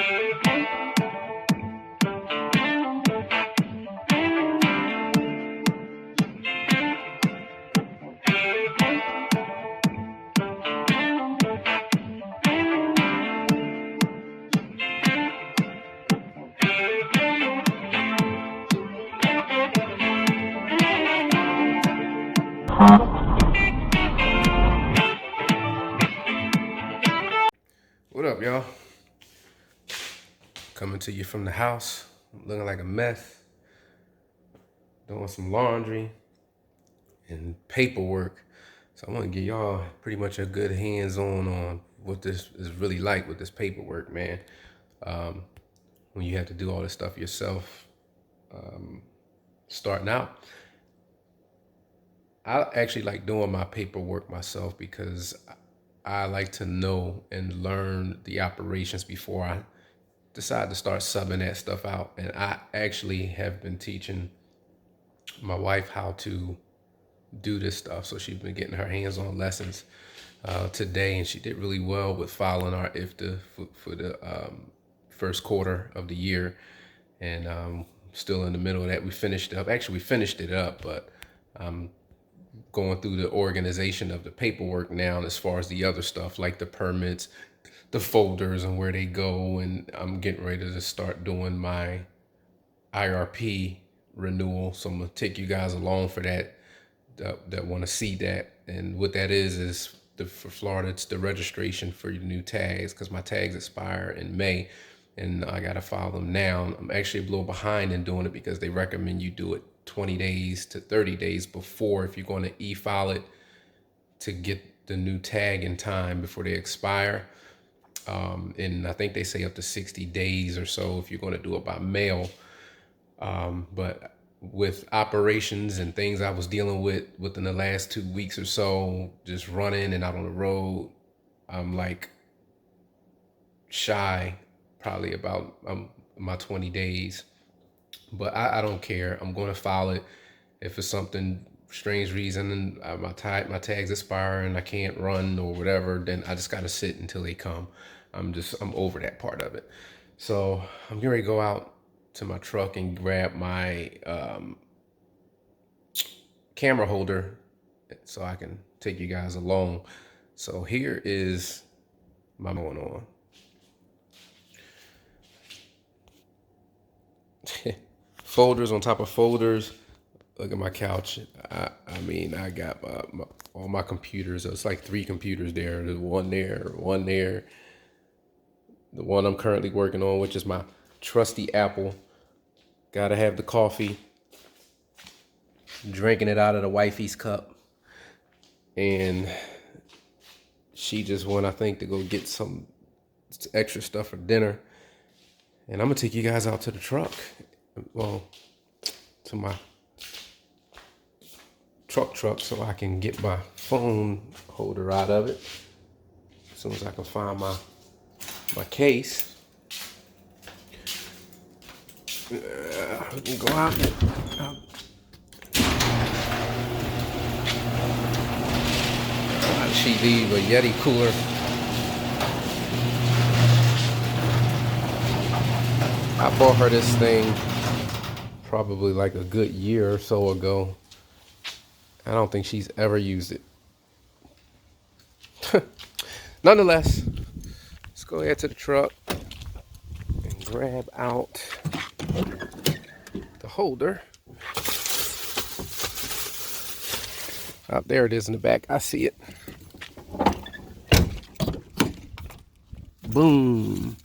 What up, y'all? Coming to you from the house, looking like a mess, doing some laundry and paperwork. So I want to give y'all pretty much a good hands-on what this is really like with this paperwork, man. When you have to do all this stuff yourself, starting out. I actually like doing my paperwork myself because I like to know and learn the operations before I decide to start subbing that stuff out. And I actually have been teaching my wife how to do this stuff. So she's been getting her hands-on lessons today, and she did really well with filing our Ifta for the first quarter of the year. And still in the middle of that. We finished it up, but going through the organization of the paperwork now as far as the other stuff like the permits, the folders and where they go. And I'm getting ready to start doing my IRP renewal. So I'm gonna take you guys along for that want to see that. And what that is for Florida, it's the registration for your new tags, because my tags expire in May and I gotta file them now. I'm actually a little behind in doing it because they recommend you do it 20 days to 30 days before if you're going to e-file it to get the new tag in time before they expire. And I think they say up to 60 days or so if you're going to do it by mail. But with operations and things I was dealing with within the last 2 weeks or so, just running and out on the road, I'm like shy probably about my 20 days. But I don't care. I'm going to file it. If it's something strange reason and my tags expire and I can't run or whatever, then I just got to sit until they come. I'm over that part of it. So I'm getting ready to go out to my truck and grab my camera holder so I can take you guys along. So here is my going on. Folders on top of folders. Look at my couch. I mean, I got all my computers. It's like 3 computers there. There's one there, one there. The one I'm currently working on, which is my trusty Apple. Gotta have the coffee. Drinking it out of the wifey's cup. And she just went, I think, to go get some extra stuff for dinner. And I'm gonna take you guys out to the truck. Well, to my truck so I can get my phone holder out of it as soon as I can find my case. We can go out. She leave a Yeti cooler. I bought her this thing probably like a good year or so ago. I don't think she's ever used it. Nonetheless, let's go ahead to the truck and grab out the holder. Oh, there it is in the back. I see it. Boom.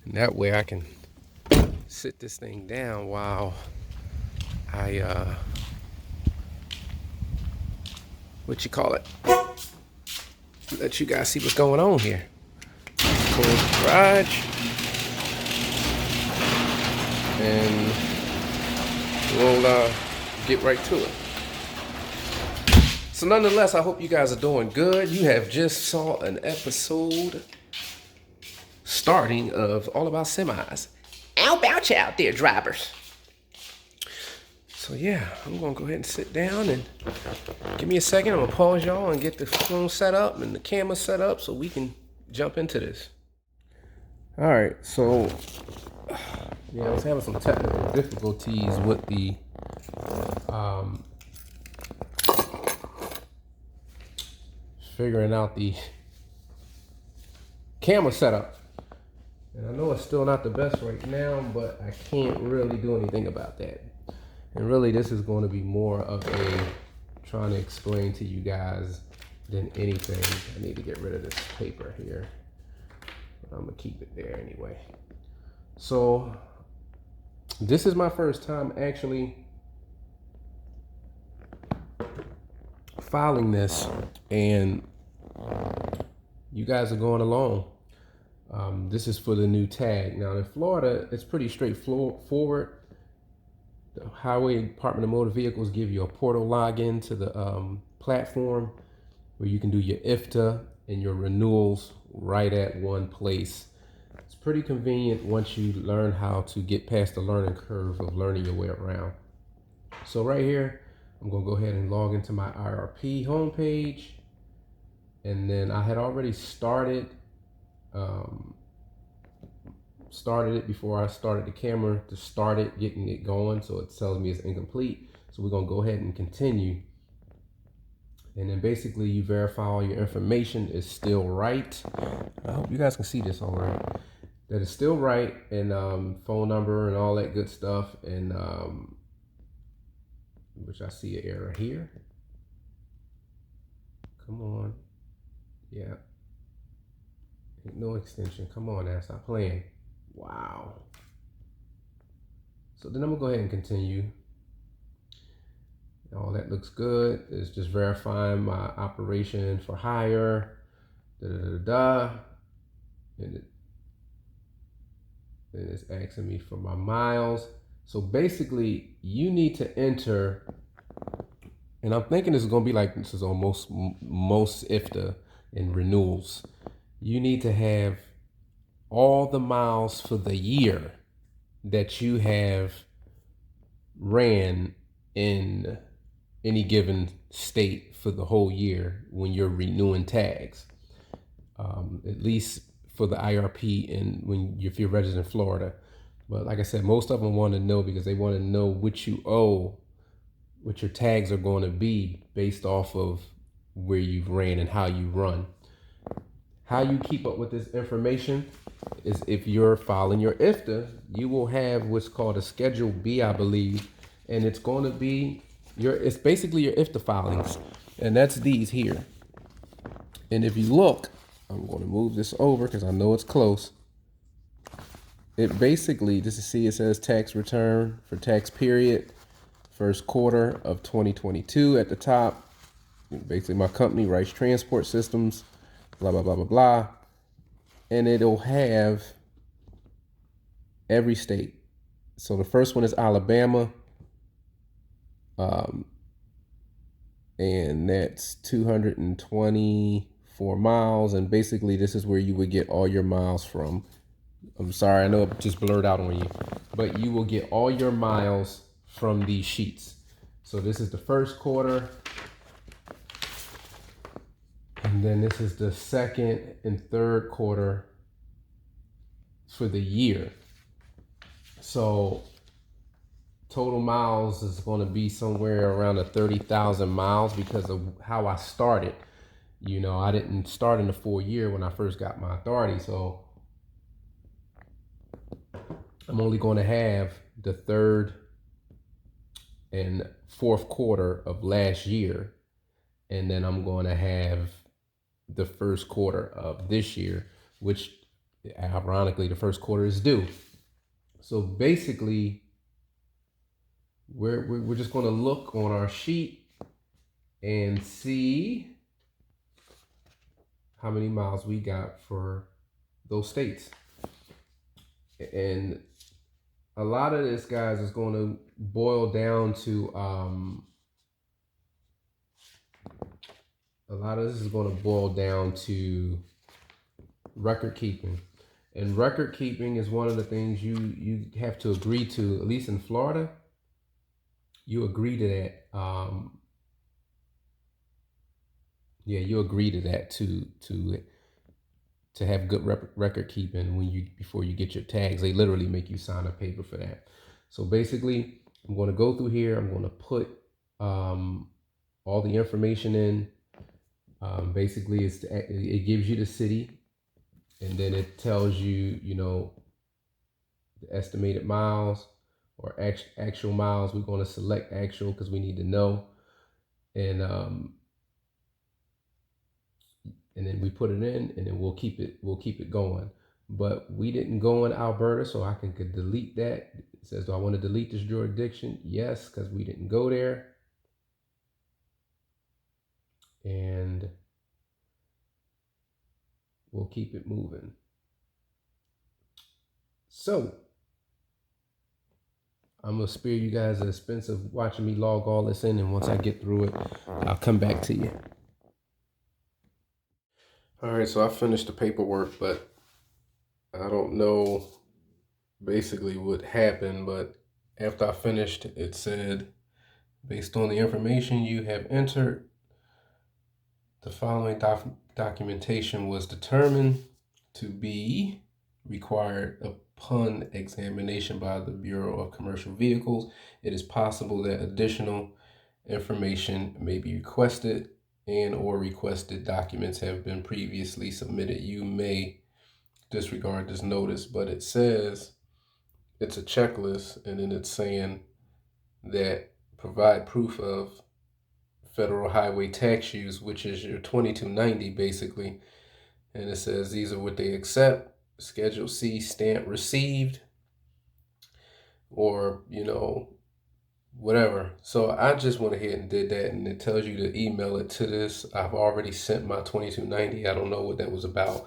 And that way I can sit this thing down while I let you guys see what's going on here. Close the garage and we'll get right to it. So nonetheless, I hope you guys are doing good. You have just saw an episode starting of All About Semis. How about you out there, drivers? So yeah, I'm gonna go ahead and sit down and give me a second. I'm gonna pause y'all and get the phone set up and the camera set up so we can jump into this. All right, so yeah, I was having some technical difficulties with the um, figuring out the camera setup. And I know it's still not the best right now, but I can't really do anything about that. And really, this is going to be more of a trying to explain to you guys than anything. I need to get rid of this paper here. But I'm going to keep it there anyway. So, this is my first time actually filing this, and you guys are going along. This is for the new tag. Now in Florida, it's pretty straightforward. The Highway Department of Motor Vehicles give you a portal login to the platform where you can do your Ifta and your renewals right at one place. It's pretty convenient once you learn how to get past the learning curve of learning your way around. So right here, I'm gonna go ahead and log into my IRP homepage. And then I had already started it before I started the camera to start it, getting it going. So it tells me it's incomplete. So we're gonna go ahead and continue. And then basically you verify all your information is still right. I hope you guys can see this all right. That is still right, and phone number and all that good stuff. And which I see an error here. Come on. Yeah. No extension. Come on now, stop playing. Wow. So then I'm gonna go ahead and continue. All that looks good. It's just verifying my operation for hire. And it's asking me for my miles. So basically, you need to enter, and I'm thinking this is gonna be like this is on most Ifta and renewals. You need to have all the miles for the year that you have ran in any given state for the whole year when you're renewing tags. At least for the IRP and if you're registered in Florida. But like I said, most of them want to know because they want to know what you owe, what your tags are going to be based off of where you've ran and how you run. How you keep up with this information is if you're filing your Ifta, you will have what's called a Schedule B, I believe, and it's going to be it's basically your Ifta filings, and that's these here. And if you look, I'm going to move this over because I know it's close. It basically, just to see, it says tax return for tax period, first quarter of 2022 at the top. Basically, my company, Rice Transport Systems, blah, blah, blah, blah, blah. And it'll have every state. So the first one is Alabama. And that's 224 miles. And basically, this is where you would get all your miles from. I'm sorry, I know it just blurred out on you, but you will get all your miles from these sheets. So this is the first quarter, and then this is the second and third quarter for the year. So total miles is going to be somewhere around 30,000 miles because of how I started. You know, I didn't start in the full year when I first got my authority, so I'm only going to have the third and fourth quarter of last year, and then I'm going to have the first quarter of this year, which ironically the first quarter is due. So basically, we're just going to look on our sheet and see how many miles we got for those states. And a lot of this, guys, is going to boil down to record keeping. And record keeping is one of the things you have to agree to, at least in Florida. You agree to that. You agree to that to to have good record keeping before you get your tags. They literally make you sign a paper for that. So basically, I'm going to go through here. I'm going to put all the information in. Basically, it gives you the city, and then it tells you, the estimated miles or actual miles. We're going to select actual because we need to know, and then we put it in, and then we'll keep it going. But we didn't go in Alberta, so I could delete that. It says, do I want to delete this jurisdiction? Yes, because we didn't go there. And we'll keep it moving. So I'm gonna spare you guys the expense of watching me log all this in, and once I get through it, I'll come back to you. All right, so I finished the paperwork, but I don't know basically what happened, but after I finished, it said, based on the information you have entered, the following documentation was determined to be required upon examination by the Bureau of Commercial Vehicles. It is possible that additional information may be requested, and or requested documents have been previously submitted. You may disregard this notice, but it says it's a checklist, and then it's saying that provide proof of federal highway tax use, which is your 2290 basically. And it says these are what they accept. Schedule C, stamp received, or whatever. So I just went ahead and did that, and it tells you to email it to this. I've already sent my 2290. I don't know what that was about,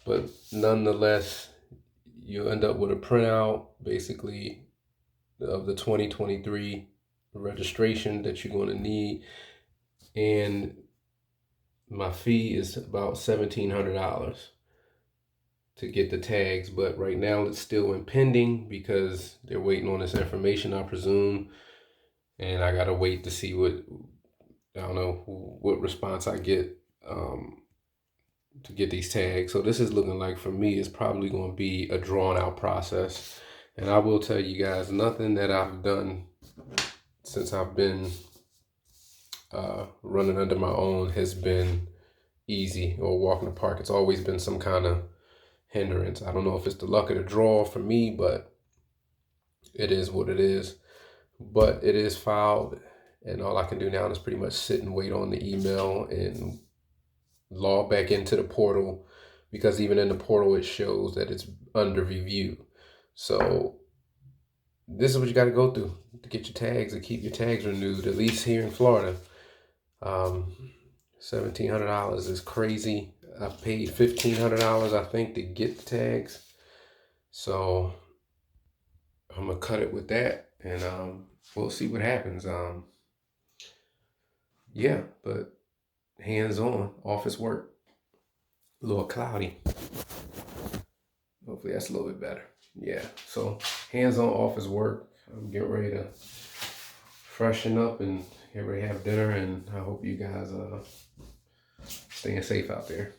but nonetheless, you end up with a printout basically of the 2023 registration that you're going to need, and my fee is about $1,700 to get the tags, but right now it's still in pending because they're waiting on this information, I presume, and I gotta wait to see what response I get to get these tags. So this is looking like, for me, it's probably going to be a drawn out process. And I will tell you guys, nothing that I've done since I've been running under my own has been easy or walk in the park. It's always been some kind of hindrance. I don't know if it's the luck of the draw for me, but it is what it is. But it is filed, and all I can do now is pretty much sit and wait on the email and log back into the portal, because even in the portal it shows that it's under review. So this is what you got to go through to get your tags and keep your tags renewed, at least here in Florida. $1,700 is crazy. I paid $1,500, I think, to get the tags. So I'm gonna cut it with that, and we'll see what happens. Yeah, but hands-on office work. A little cloudy. Hopefully that's a little bit better. Yeah, so hands-on office work. I'm getting ready to freshen up and get ready to have dinner, and I hope you guys staying safe out there.